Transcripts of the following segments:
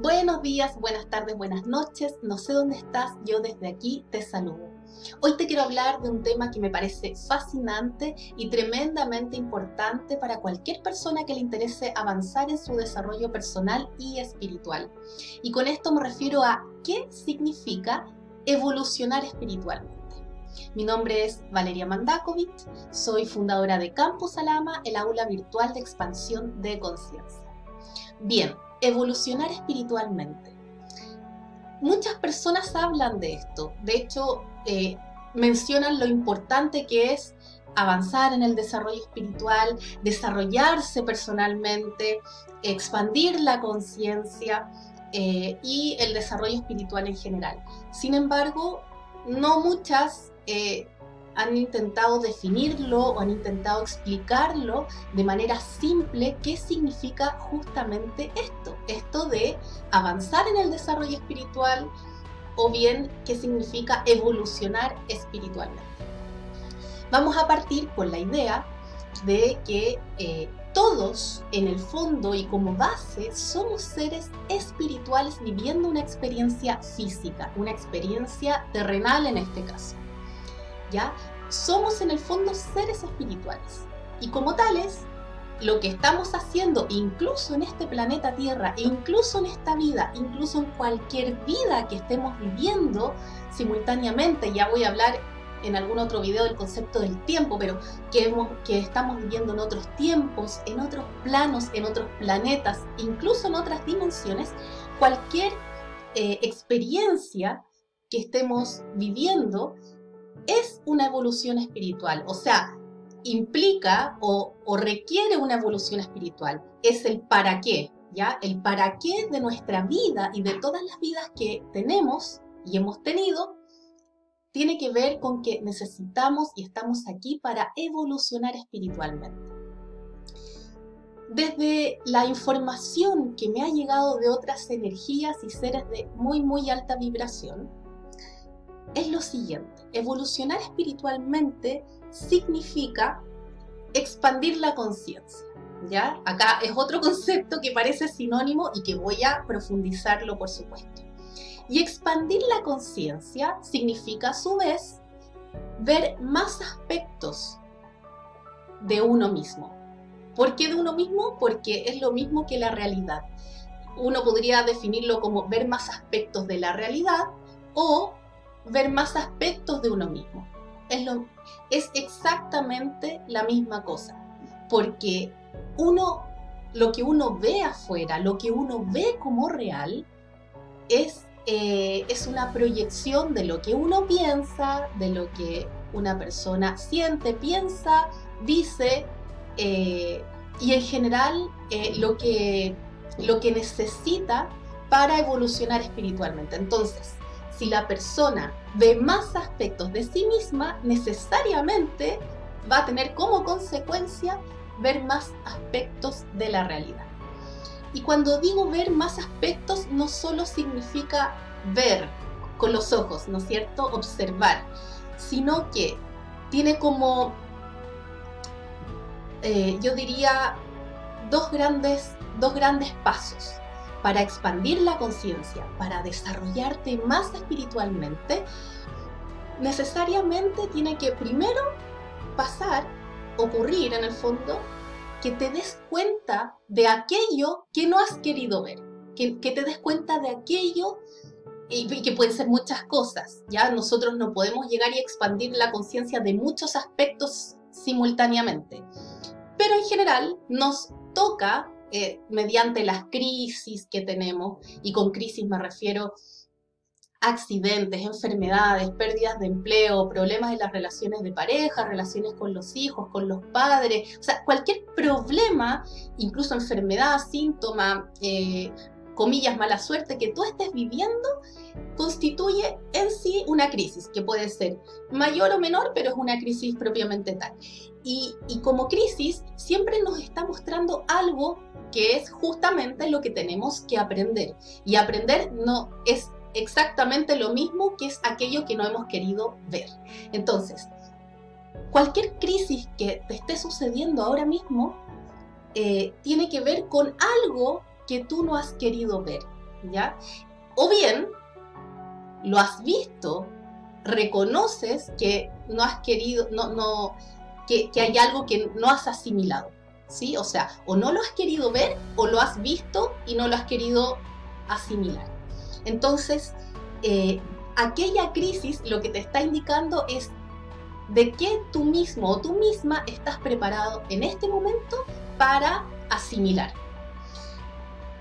Buenos días, buenas tardes, buenas noches. No sé dónde estás, yo desde aquí te saludo. Hoy te quiero hablar de un tema que me parece fascinante y tremendamente importante para cualquier persona que le interese avanzar en su desarrollo personal y espiritual. Y con esto me refiero a qué significa evolucionar espiritualmente. Mi nombre es Valeria Mandakovic, soy fundadora de Campus Alama, el aula virtual de expansión de conciencia. Bien, evolucionar espiritualmente. Muchas personas hablan de esto, de hecho mencionan lo importante que es avanzar en el desarrollo espiritual, desarrollarse personalmente, expandir la conciencia y el desarrollo espiritual en general. Sin embargo, no muchas han intentado definirlo o han intentado explicarlo de manera simple qué significa justamente esto de avanzar en el desarrollo espiritual o bien qué significa evolucionar espiritualmente. Vamos a partir con la idea de que todos en el fondo y como base somos seres espirituales viviendo una experiencia física, una experiencia terrenal en este caso. ¿Ya? Somos en el fondo seres espirituales y como tales lo que estamos haciendo incluso en este planeta Tierra, incluso en esta vida, incluso en cualquier vida que estemos viviendo simultáneamente, ya voy a hablar en algún otro video del concepto del tiempo, pero que estamos viviendo en otros tiempos, en otros planos, en otros planetas, incluso en otras dimensiones, cualquier experiencia que estemos viviendo es una evolución espiritual, o sea, implica o requiere una evolución espiritual. Es el para qué, ¿ya? El para qué de nuestra vida y de todas las vidas que tenemos y hemos tenido tiene que ver con que necesitamos y estamos aquí para evolucionar espiritualmente. Desde la información que me ha llegado de otras energías y seres de muy alta vibración, es lo siguiente: evolucionar espiritualmente significa expandir la conciencia, ¿ya? Acá es otro concepto que parece sinónimo y que voy a profundizarlo, por supuesto. Y expandir la conciencia significa, a su vez, ver más aspectos de uno mismo. ¿Por qué de uno mismo? Porque es lo mismo que la realidad. Uno podría definirlo como ver más aspectos de la realidad o ver más aspectos de uno mismo. Es exactamente la misma cosa, porque lo que uno ve afuera, lo que uno ve como real, es una proyección de lo que uno piensa, de lo que una persona siente, piensa, dice, y en general lo que necesita para evolucionar espiritualmente. Entonces, si la persona ve más aspectos de sí misma, necesariamente va a tener como consecuencia ver más aspectos de la realidad. Y cuando digo ver más aspectos, no solo significa ver con los ojos, ¿no es cierto?, observar, sino que tiene como, yo diría, dos grandes pasos. Para expandir la conciencia, para desarrollarte más espiritualmente, necesariamente tiene que primero ocurrir en el fondo, que te des cuenta de aquello que no has querido ver, que te des cuenta de aquello, y que pueden ser muchas cosas, ¿ya? Nosotros no podemos llegar y expandir la conciencia de muchos aspectos simultáneamente, pero en general nos toca mediante las crisis que tenemos, y con crisis me refiero a accidentes, enfermedades, pérdidas de empleo, problemas en las relaciones de pareja, relaciones con los hijos, con los padres, o sea, cualquier problema, incluso enfermedad, síntoma, comillas, mala suerte que tú estés viviendo, constituye en sí una crisis, que puede ser mayor o menor, pero es una crisis propiamente tal. Y como crisis siempre nos está mostrando algo que es justamente lo que tenemos que aprender. Y aprender no es exactamente lo mismo que es aquello que no hemos querido ver. Entonces, cualquier crisis que te esté sucediendo ahora mismo tiene que ver con algo que tú no has querido ver. ¿ya? O bien, lo has visto, reconoces que no has querido, que hay algo que no has asimilado, ¿sí? O sea, o no lo has querido ver, o lo has visto y no lo has querido asimilar. Entonces, aquella crisis lo que te está indicando es de que tú mismo o tú misma estás preparado en este momento para asimilar.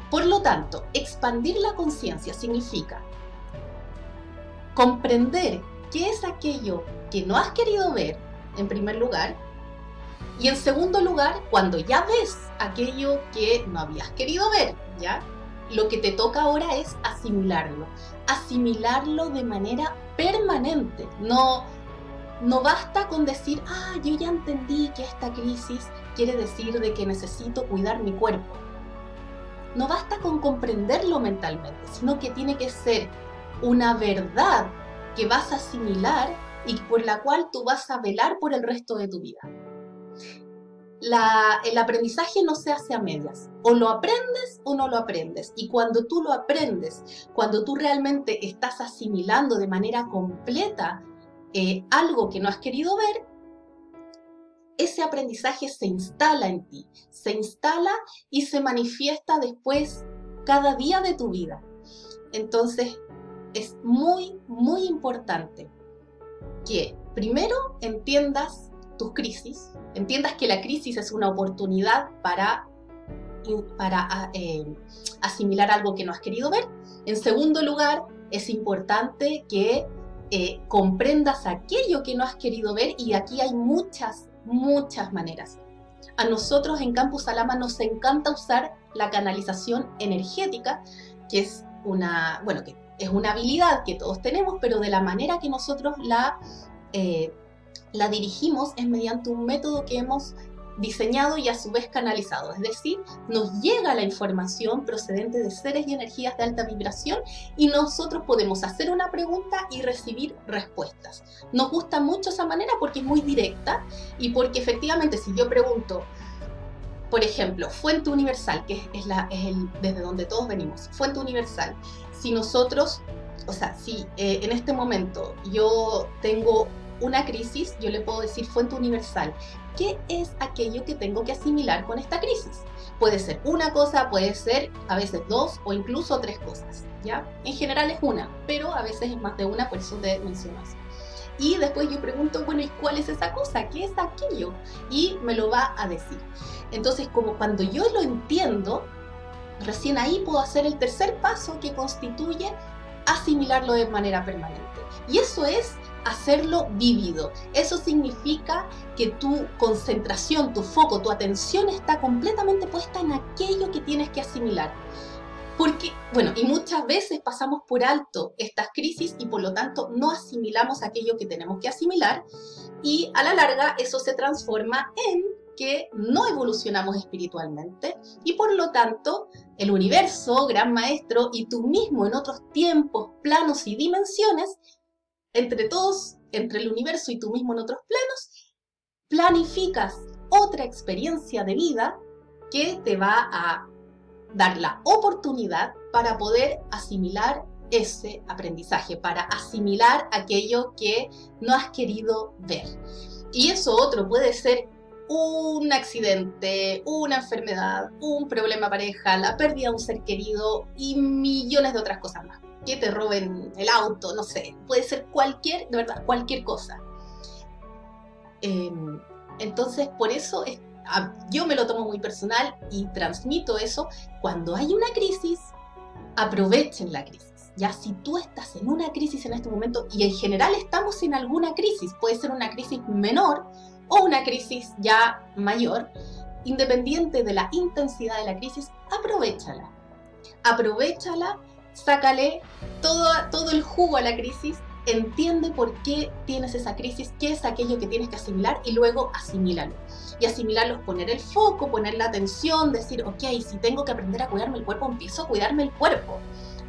Por lo tanto, expandir la conciencia significa comprender qué es aquello que no has querido ver, en primer lugar, y en segundo lugar, cuando ya ves aquello que no habías querido ver, ¿ya? Lo que te toca ahora es asimilarlo de manera permanente. No basta con decir, yo ya entendí que esta crisis quiere decir de que necesito cuidar mi cuerpo. No basta con comprenderlo mentalmente, sino que tiene que ser una verdad que vas a asimilar y por la cual tú vas a velar por el resto de tu vida. El aprendizaje no se hace a medias. O lo aprendes o no lo aprendes. Y cuando tú lo aprendes, cuando tú realmente estás asimilando de manera completa algo que no has querido ver, ese aprendizaje se instala en ti, se instala y se manifiesta después cada día de tu vida. Entonces, es muy, muy importante que primero entiendas tus crisis, entiendas que la crisis es una oportunidad para asimilar algo que no has querido ver. En segundo lugar, es importante que comprendas aquello que no has querido ver, y aquí hay muchas maneras. A nosotros en Campus Alama nos encanta usar la canalización energética, que es una habilidad que todos tenemos, pero de la manera que nosotros la dirigimos es mediante un método que hemos diseñado y a su vez canalizado. Es decir, nos llega la información procedente de seres y energías de alta vibración y nosotros podemos hacer una pregunta y recibir respuestas. Nos gusta mucho esa manera porque es muy directa y porque efectivamente si yo pregunto, por ejemplo, fuente universal, que es desde donde todos venimos, fuente universal, si nosotros, si en este momento yo tengo una crisis, yo le puedo decir fuente universal, ¿qué es aquello que tengo que asimilar con esta crisis? Puede ser una cosa, puede ser a veces dos o incluso tres cosas, ¿ya? En general es una, pero a veces es más de una, por eso te menciono así. Y después yo pregunto, bueno, ¿y cuál es esa cosa? ¿Qué es aquello? Y me lo va a decir. Entonces, como cuando yo lo entiendo, recién ahí puedo hacer el tercer paso que constituye asimilarlo de manera permanente. Y eso es hacerlo vívido. Eso significa que tu concentración, tu foco, tu atención está completamente puesta en aquello que tienes que asimilar. Porque, y muchas veces pasamos por alto estas crisis y por lo tanto no asimilamos aquello que tenemos que asimilar y a la larga eso se transforma en que no evolucionamos espiritualmente y por lo tanto el universo, gran maestro y tú mismo en otros tiempos, planos y dimensiones, entre todos, entre el universo y tú mismo en otros planos, planificas otra experiencia de vida que te va a dar la oportunidad para poder asimilar ese aprendizaje, para asimilar aquello que no has querido ver. Y eso otro puede ser un accidente, una enfermedad, un problema pareja, la pérdida de un ser querido y millones de otras cosas más. Que te roben el auto, no sé, puede ser cualquier cosa. Entonces, por eso yo me lo tomo muy personal y transmito eso. Cuando hay una crisis, aprovechen la crisis. Ya si tú estás en una crisis en este momento, y en general estamos en alguna crisis, puede ser una crisis menor o una crisis ya mayor, independiente de la intensidad de la crisis, aprovéchala. Sácale todo el jugo a la crisis, entiende por qué tienes esa crisis, qué es aquello que tienes que asimilar y luego asimílalo. Y asimilarlo es poner el foco, poner la atención, decir, ok, si tengo que aprender a cuidarme el cuerpo, empiezo a cuidarme el cuerpo.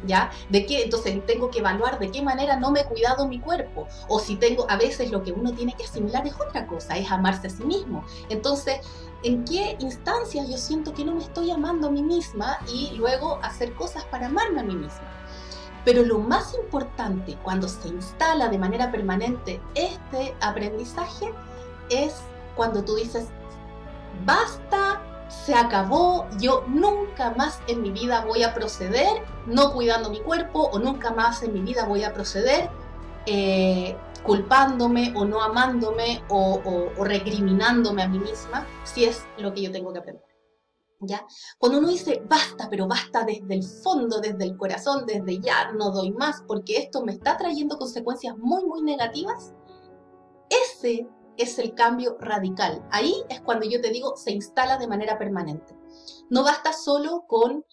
¿Ya? ¿De qué? Entonces tengo que evaluar de qué manera no me he cuidado mi cuerpo. O si a veces lo que uno tiene que asimilar es otra cosa, es amarse a sí mismo. Entonces en qué instancias yo siento que no me estoy amando a mí misma y luego hacer cosas para amarme a mí misma. Pero lo más importante cuando se instala de manera permanente este aprendizaje es cuando tú dices, basta, se acabó, yo nunca más en mi vida voy a proceder no cuidando mi cuerpo, o nunca más en mi vida voy a proceder culpándome o no amándome o recriminándome a mí misma, si es lo que yo tengo que aprender. ¿Ya? Cuando uno dice basta, pero basta desde el fondo, desde el corazón, desde ya no doy más porque esto me está trayendo consecuencias muy, muy negativas, ese es el cambio radical. Ahí es cuando yo te digo, se instala de manera permanente. No basta solo con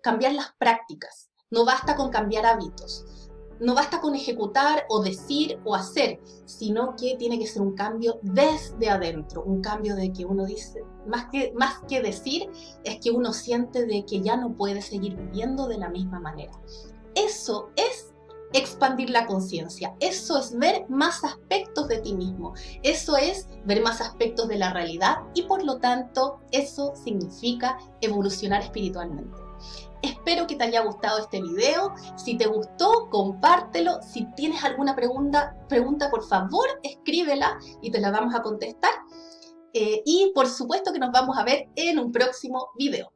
cambiar las prácticas, no basta con cambiar hábitos, no basta con ejecutar o decir o hacer, sino que tiene que ser un cambio desde adentro, un cambio de que uno dice, más que decir, es que uno siente de que ya no puede seguir viviendo de la misma manera. Eso es expandir la conciencia, eso es ver más aspectos de ti mismo, eso es ver más aspectos de la realidad y por lo tanto eso significa evolucionar espiritualmente. Espero que te haya gustado este video. Si te gustó, compártelo. Si tienes alguna pregunta por favor, escríbela y te la vamos a contestar. Y por supuesto que nos vamos a ver en un próximo video.